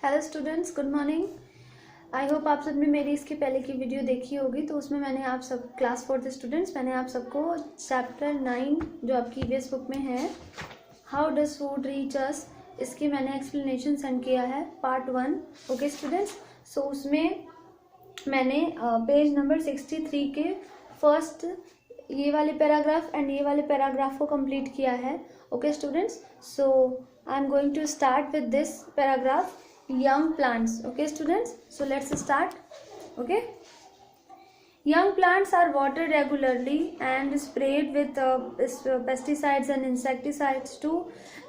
Hello students, good morning. I hope आप सब ने मेरी इसके पहले की वीडियो देखी होगी। तो उसमें मैंने आप सब क्लास 4 स्टूडेंट्स मैंने आप सबको चैप्टर 9 जो आपकी ईवीएस बुक में है, हाउ डज फूड रीच अस, इसकी मैंने एक्सप्लेनेशन सेंड किया है, पार्ट 1। ओके स्टूडेंट्स, सो उसमें मैंने पेज नंबर 63 के फर्स्ट ये वाले पैराग्राफ एंड ये वाले पैराग्राफ को कंप्लीट किया है। Okay students, so I am going to start with this paragraph, young plants. Okay students, so let's start. Okay, young plants are watered regularly and sprayed with pesticides and insecticides to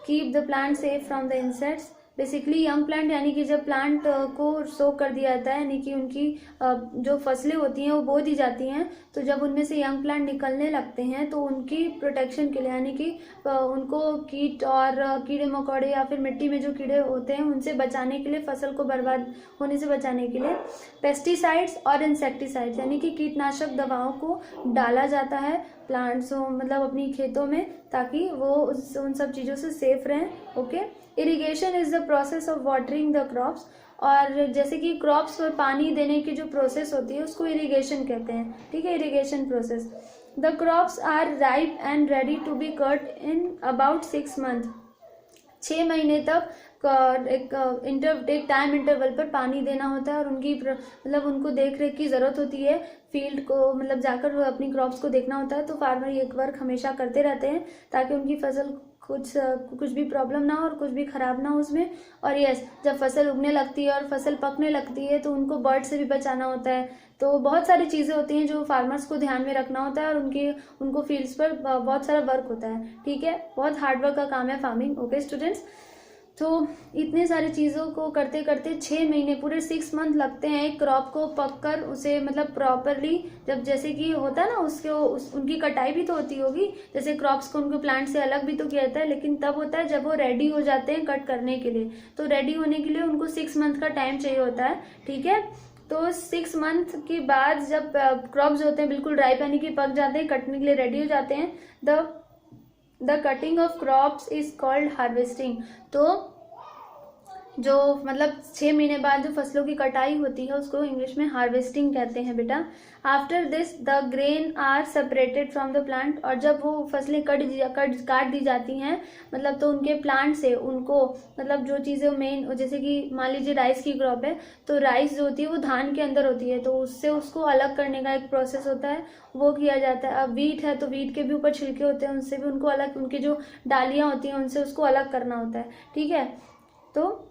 keep the plant safe from the insects. Basically young plant यानी कि जब plant को सोक कर दिया जाता है, यानी कि उनकी जो फसलें होती हैं वो बो दी जाती हैं, तो जब उनमें से यंग प्लांट निकलने लगते हैं तो उनकी प्रोटेक्शन के लिए, यानी कि उनको कीट और कीड़े मकोड़े या फिर मिट्टी में जो कीड़े होते हैं उनसे बचाने के लिए, फसल को बर्बाद होने से बचाने के लिए पेस्टिसाइड्स और इंसेक्टिसाइड्स यानी कि कीटनाशक दवाओं को डाला जाता है प्लांट्स मतलब अपनी खेतों में, ताकि वो उन सब चीज़ों से सेफ रहें। Okay, irrigation is the process of watering the crops, और जैसे कि क्रॉप्स पर पानी देने की जो प्रोसेस होती है उसको इरिगेशन कहते हैं। ठीक है, irrigation process. The crops are ripe and ready to be cut in about 6 month. 6 महीने तक एक टाइम इंटरवल पर पानी देना होता है, और उनकी मतलब उनको देख रेख की ज़रूरत होती है। फील्ड को मतलब जाकर अपनी क्रॉप्स को देखना होता है, तो फार्मर ये वर्क हमेशा करते रहते हैं ताकि उनकी फसल कुछ भी प्रॉब्लम ना हो और कुछ भी ख़राब ना हो उसमें। और यस, जब फसल उगने लगती है और फसल पकने लगती है तो उनको बर्ड से भी बचाना होता है। तो बहुत सारी चीज़ें होती हैं जो फार्मर्स को ध्यान में रखना होता है, और उनको फील्ड्स पर बहुत सारा वर्क होता है। ठीक है, बहुत हार्ड वर्क का काम है फार्मिंग। ओके स्टूडेंट्स, तो इतने सारी चीज़ों को करते करते 6 महीने, पूरे 6 मंथ लगते हैं एक क्रॉप को पककर उसे मतलब प्रॉपरली, जब जैसे कि होता है ना उनकी कटाई भी तो होती होगी, जैसे क्रॉप्स को उनको प्लांट से अलग भी तो किया जाता है, लेकिन तब होता है जब वो रेडी हो जाते हैं कट करने के लिए। तो रेडी होने के लिए उनको 6 मंथ का टाइम चाहिए होता है। ठीक है, तो 6 मंथ के बाद जब क्रॉप्स होते हैं बिल्कुल राइप यानी कि पक जाते हैं, कटने के लिए रेडी हो जाते हैं, the cutting of crops is called harvesting. तो जो मतलब 6 महीने बाद जो फसलों की कटाई होती है उसको इंग्लिश में हार्वेस्टिंग कहते हैं बेटा। After this the grain are separated from the plant, और जब वो फसलें काट दी जाती हैं मतलब, तो उनके प्लांट से उनको मतलब जो चीज़ें मेन, जैसे कि मान लीजिए राइस की क्रॉप है, तो राइस जो होती है वो धान के अंदर होती है, तो उससे उसको अलग करने का एक प्रोसेस होता है, वो किया जाता है। अब वीट है तो वीट के भी ऊपर छिलके होते हैं, उनसे भी उनको अलग, उनकी जो डालियाँ होती हैं उनसे उसको अलग करना होता है। ठीक है, तो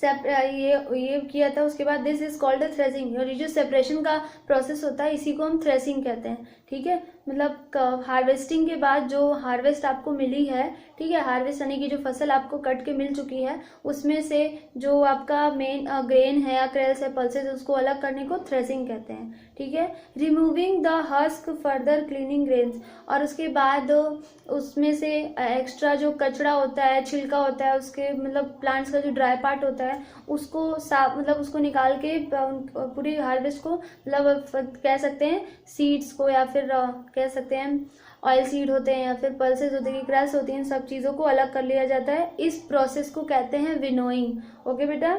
ये किया था। उसके बाद दिस इज कॉल्ड थ्रेसिंग, और ये जो सेपरेशन का प्रोसेस होता है इसी को हम थ्रेसिंग कहते हैं। ठीक है, मतलब हार्वेस्टिंग के बाद जो हार्वेस्ट आपको मिली है, ठीक है, हार्वेस्ट यानी कि जो फसल आपको कट के मिल चुकी है उसमें से जो आपका मेन ग्रेन है या क्रेल्स है, पल्सेस, उसको अलग करने को थ्रेसिंग कहते हैं। ठीक है, removing the husk further cleaning grains, और उसके बाद उसमें से एक्स्ट्रा जो कचरा होता है, छिलका होता है, उसके मतलब प्लांट्स का जो ड्राई पार्ट होता है उसको साफ मतलब उसको निकाल के पूरी हार्वेस्ट को मतलब कह सकते हैं सीड्स को, या फिर कह सकते हैं ऑयल सीड होते हैं या फिर पल्सेस होते हैं, क्रैश होती हैं, इन सब चीज़ों को अलग कर लिया जाता है। इस प्रोसेस को कहते हैं विनोइंग। ओके बेटा,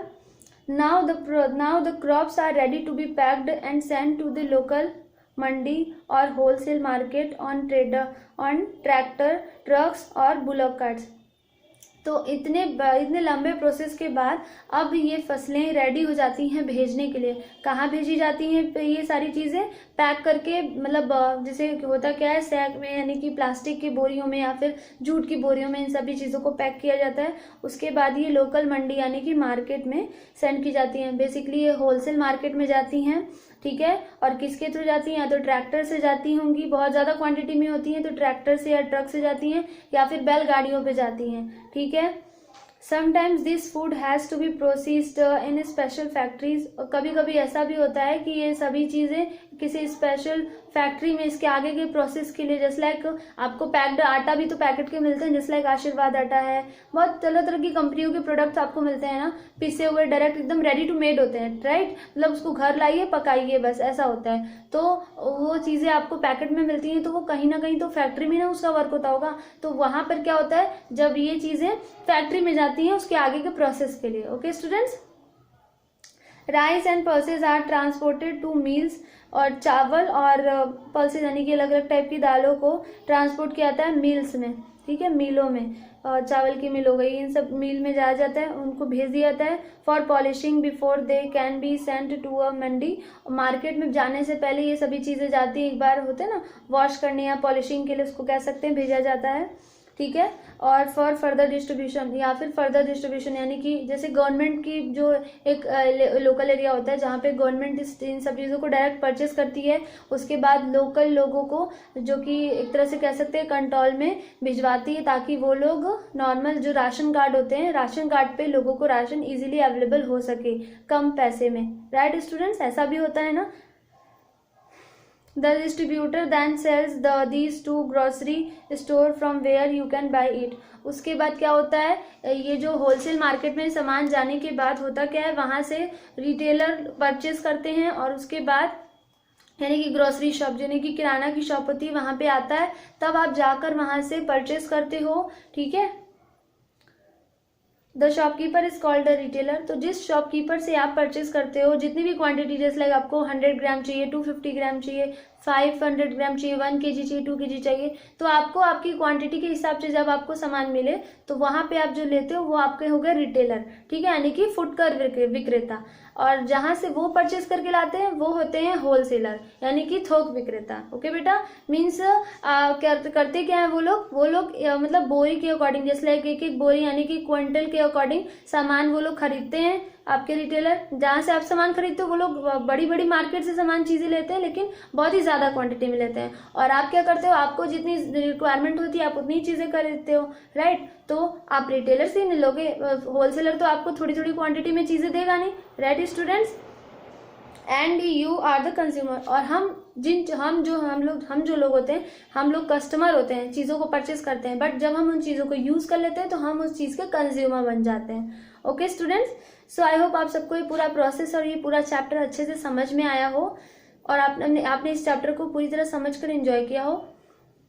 now the crops are ready to be packed and sent to the local मंडी और wholesale market on tractor, trucks और बुलॉक कार्ट्स। तो इतने लंबे प्रोसेस के बाद अब ये फसलें रेडी हो जाती हैं भेजने के लिए। कहाँ भेजी जाती हैं ये सारी चीज़ें? पैक करके, मतलब जैसे होता क्या है, सैक में यानी कि प्लास्टिक की बोरियों में या फिर जूट की बोरियों में इन सभी चीज़ों को पैक किया जाता है। उसके बाद ये लोकल मंडी यानी कि मार्केट में सेंड की जाती हैं। बेसिकली ये होलसेल मार्केट में जाती हैं। ठीक है, और किसके थ्रू जाती हैं? या तो ट्रैक्टर से जाती होंगी, बहुत ज़्यादा क्वांटिटी में होती हैं तो ट्रैक्टर से या ट्रक से जाती हैं, या फिर बैलगाड़ियों पे जाती हैं। ठीक है, sometimes this food has to be processed in special factories, और कभी कभी ऐसा भी होता है कि ये सभी चीज़ें किसी स्पेशल फैक्ट्री में इसके आगे के प्रोसेस के लिए, जैसे लाइक आपको पैक्ड आटा भी तो पैकेट के मिलते हैं, जैसे लाइक आशीर्वाद आटा है, बहुत तरह तरह की कंपनियों के प्रोडक्ट्स आपको मिलते हैं ना, पिसे हुए डायरेक्ट एकदम रेडी टू मेड होते हैं, राइट, मतलब उसको घर लाइए पकाइए बस, ऐसा होता है। तो वो चीज़ें आपको पैकेट में मिलती हैं, तो वो कहीं ना कहीं तो फैक्ट्री में ना उसका वर्क होता होगा। तो वहाँ पर क्या होता है, जब ये चीज़ें फैक्ट्री में जाती हैं उसके आगे के प्रोसेस के लिए। Okay students, rice and pulses are transported to mills, और चावल और पल्सेज यानी कि अलग अलग टाइप की दालों को ट्रांसपोर्ट किया जाता है मिल्स में, ठीक है, मिलों में, चावल की मिल हो गई, इन सब मिल में जाया जाता है, उनको भेज दिया जाता है for polishing before they can be sent to a mandi. Market में जाने से पहले ये सभी चीज़ें जाती हैं, एक बार होते हैं ना वॉश करने या पॉलिशिंग के लिए, उसको कह सकते हैं, भेजा जाता है, ठीक है। और फॉर फर्दर डिस्ट्रीब्यूशन, या फिर फर्दर डिस्ट्रीब्यूशन यानी कि जैसे गवर्नमेंट की जो एक लोकल एरिया होता है जहाँ पे गवर्नमेंट इन सब चीज़ों को डायरेक्ट परचेस करती है, उसके बाद लोकल लोगों को जो कि एक तरह से कह सकते हैं कंट्रोल में भिजवाती है, ताकि वो लोग नॉर्मल जो राशन कार्ड होते हैं, राशन कार्ड पे लोगों को राशन इजीली अवेलेबल हो सके कम पैसे में, राइट स्टूडेंट्स, ऐसा भी होता है ना। The distributor then sells these to grocery store from where you can buy it. उसके बाद क्या होता है, ये जो होलसेल मार्केट में सामान जाने के बाद होता क्या है, वहाँ से रिटेलर परचेस करते हैं, और उसके बाद यानी कि ग्रोसरी शॉप यानी कि किराना की शॉप होती है, वहाँ पे आता है, तब आप जाकर वहाँ से परचेस करते हो, ठीक है। The shopkeeper is called the retailer. तो जिस शॉपकीपर से आप परचेस करते हो, जितनी भी क्वांटिटी, जैसे लाइक आपको 100 ग्राम चाहिए, 250 ग्राम चाहिए, 500 ग्राम चाहिए, 1 kg चाहिए, 2 kg चाहिए, तो आपको आपकी क्वांटिटी के हिसाब से जब आपको सामान मिले तो वहाँ पे आप जो लेते हो वो आपके हो गए रिटेलर, ठीक है, यानी कि फुटकर विक्रेता। और जहाँ से वो परचेस करके लाते हैं वो होते हैं होलसेलर, यानी कि थोक विक्रेता। ओके बेटा, मीन्स करते क्या है वो लोग मतलब बोरी के अकॉर्डिंग, जैसे लाइक एक एक बोरी यानी कि क्विंटल के अकॉर्डिंग सामान वो लोग खरीदते हैं, आपके रिटेलर। जहाँ से आप सामान खरीदते हो वो लोग बड़ी बड़ी मार्केट से सामान चीज़ें लेते हैं, लेकिन बहुत ही ज़्यादा क्वांटिटी में लेते हैं, और आप क्या करते हो, आपको जितनी रिक्वायरमेंट होती है आप उतनी चीज़ें खरीदते हो, राइट। तो आप रिटेलर से ही नहीं लोगे, होलसेलर तो आपको थोड़ी थोड़ी क्वांटिटी में चीज़ें देगा नहीं, right students. And you are the consumer, और हम जो लोग होते हैं, हम लोग कस्टमर होते हैं, चीज़ों को परचेस करते हैं, बट जब हम उन चीज़ों को यूज़ कर लेते हैं तो हम उस चीज़ के कंज्यूमर बन जाते हैं। Okay students, so I hope आप सबको ये पूरा प्रोसेस और ये पूरा चैप्टर अच्छे से समझ में आया हो, और आपने इस चैप्टर को पूरी तरह समझ कर एंजॉय किया हो।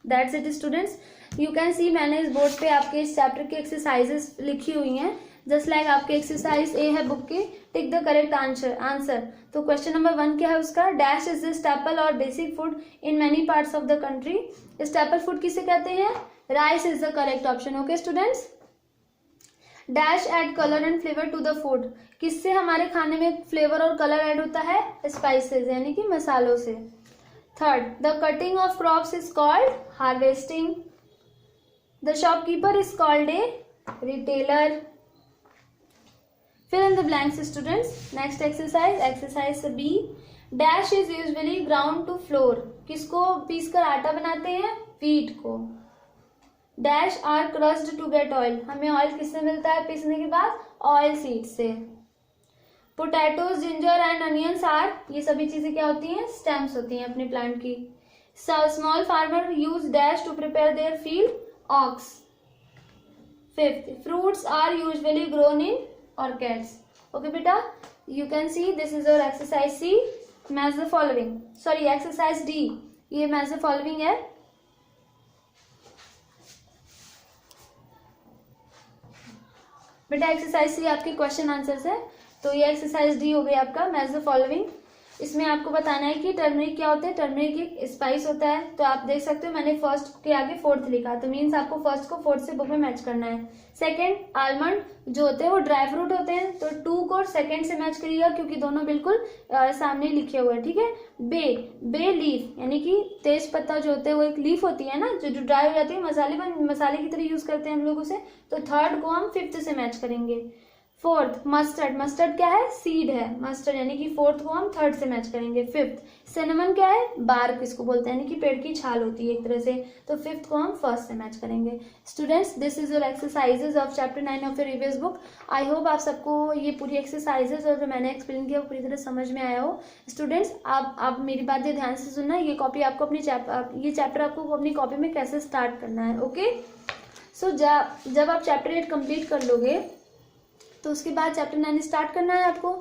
That's it students, you can see मैंने इस बोर्ड पे आपके इस चैप्टर की एक्सरसाइजेस लिखी हुई हैं, जस्ट लाइक आपके एक्सरसाइज ए है बुक की, टिक द करेक्ट आंसर। तो क्वेश्चन नंबर 1 क्या है उसका, डैश इज द स्टेपल और basic food in many parts of the country. Staple food किसे कहते हैं, rice is the correct option. Okay students, dash add colour and flavour to the food, किससे हमारे खाने में फ्लेवर और कलर ऐड होता है, स्पाइसेस यानी कि मसालों से। Third, the cutting of crops is called harvesting. The shopkeeper is called a retailer. Fill in the blanks students. Next exercise B. Dash is usually ground to flour. किसको piece कर आटा बनाते हैं, wheat को। Dash are crushed to get oil. हमें oil किससे मिलता है पीसने के बाद, ऑयल सीड से। Potatoes, ginger and onions are, ये सभी चीजें क्या होती हैं, स्टेम्स होती हैं अपने प्लांट की। Small farmer use dash to prepare their field, ox। Fifth, fruits are usually grown in orchids. Okay beta, you can see this is your exercise C, match the following, sorry exercise D, ये match the following है। बेटा exercise सी आपके question answers है, तो ये exercise D हो गई आपका मैच द फॉलोइंग। इसमें आपको बताना है कि टर्मरिक क्या होता है, टर्मरिक एक स्पाइस होता है। तो आप देख सकते हो मैंने फर्स्ट के आगे फोर्थ लिखा, तो मीन्स आपको फर्स्ट को फोर्थ से बुक में मैच करना है। सेकंड, आलमंड जो होते हैं वो ड्राई फ्रूट होते हैं, तो 2 को सेकंड से मैच करिएगा क्योंकि दोनों बिल्कुल सामने लिखे हुए हैं, ठीक है। बे लीफ यानी कि तेज पत्ता जो होते हैं वो एक लीफ होती है ना, जो ड्राई हो जाती है, मसाले की तरह यूज करते हैं हम लोग उसे, तो थर्ड को हम 5th से मैच करेंगे। फोर्थ मस्टर्ड, मस्टर्ड क्या है, सीड है, मस्टर्ड यानी कि फोर्थ को हम थर्ड से मैच करेंगे। फिफ्थ सिनेमन क्या है, बार्क इसको बोलते हैं, यानी कि पेड़ की छाल होती है एक तरह से, तो फिफ्थ को हम फर्स्ट से मैच करेंगे। Students this is your exercises of chapter 9 of your EVS book. I hope आप सबको ये पूरी एक्सरसाइजेज और जो मैंने एक्सप्लेन किया वो पूरी तरह समझ में आया हो। स्टूडेंट्स आप मेरी बात ध्यान से सुनना, ये कॉपी आपको अपनी ये चैप्टर आपको अपनी कॉपी में कैसे स्टार्ट करना है। ओके सो जब आप चैप्टर 8 कंप्लीट कर लोगे तो उसके बाद चैप्टर 9 स्टार्ट करना है आपको।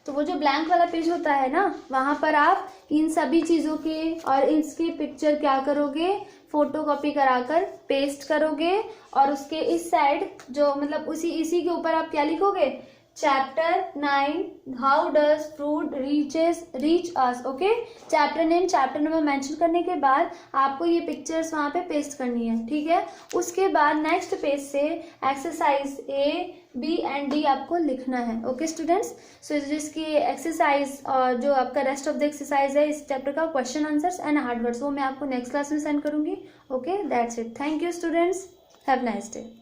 तो वो जो ब्लैंक वाला पेज होता है ना, वहां पर आप इन सभी चीजों के और इसके पिक्चर क्या करोगे, फोटो कॉपी कराकर पेस्ट करोगे, और उसके इस साइड जो मतलब इसी के ऊपर आप क्या लिखोगे, chapter 9 how does fruit reach us. Okay, chapter name chapter number mention करने के बाद आपको ये पिक्चर्स वहां पे पेस्ट करनी है, ठीक है। उसके बाद नेक्स्ट पेज से exercise A B and D आपको लिखना है। ओके स्टूडेंट्स, सो जिसकी एक्सरसाइज और जो आपका रेस्ट ऑफ द एक्सरसाइज है इस चैप्टर का, question answers and hard words, वो मैं आपको नेक्स्ट क्लास में सेंड करूंगी। Okay that's it, thank you students, have nice day.